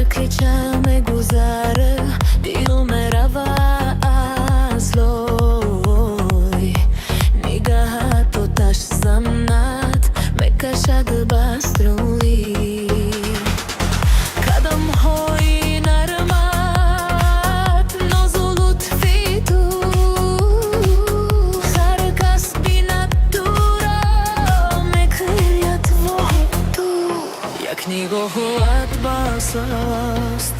کچم گذره دیو مروا از لوی نگاه تو تش زمنات مکشد بسترولی قدم های نرمت ناز و لطفی تو هر کس بیند تو را میکرد تو یک نگاه است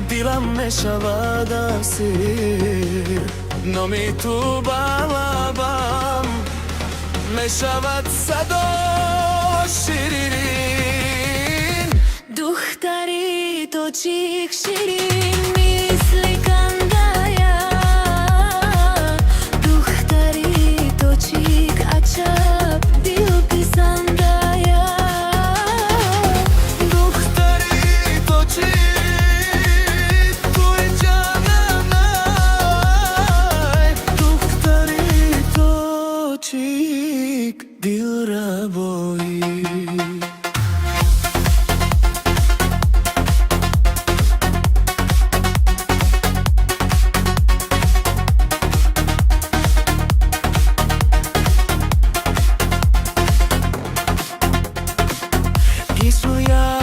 دلم میشود اسیر نامی تو بلبم میشود صدا شیرین دختری تو چیک شیرین مثل کندایا دختری تو چیک عجب دل پسندایا دل را بایی پیشویا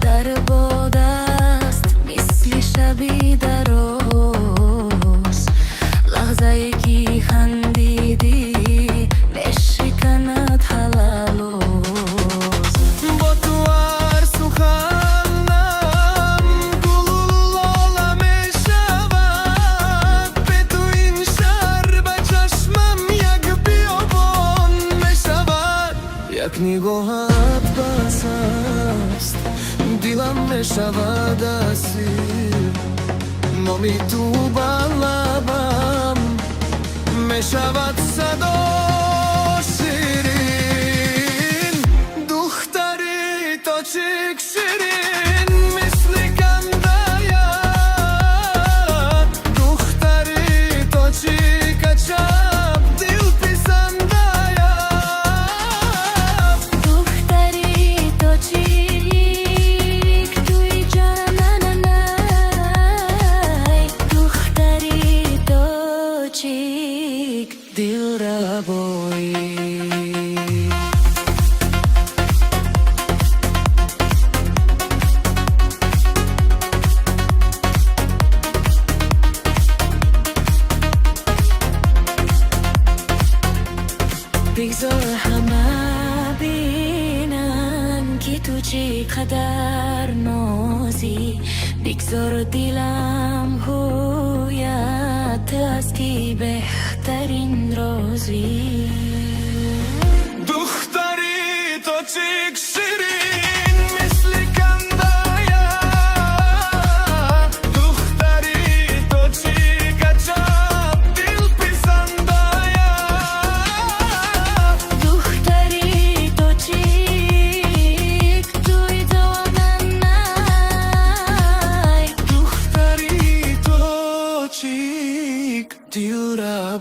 در باد است مثل شبی در روز لحظه ای که خندیدی نشکند حلالوز با تو هر سخنم گلولا میشود به تو این شهر به چشمم یک بیابان میشود یک نگاهت بس است دلم میشود اسیر نامی تو بلبم میشود صدا شیرین دختری تو چیک شیرین مثل کندایا دختری تو چیک عجب دل پسندایا دختری تو چیک توی جانانای دختری تو چیک دل را بایی بگذار همه بینن که تو چقدر نازی بگذار دلم هویت از که بهترین رازی دختری تو چیک شیرین مثل کندایا دختری تو چیک عجب دل پسندایا دختری تو چیک توی جوانای دختری تو چیک دل را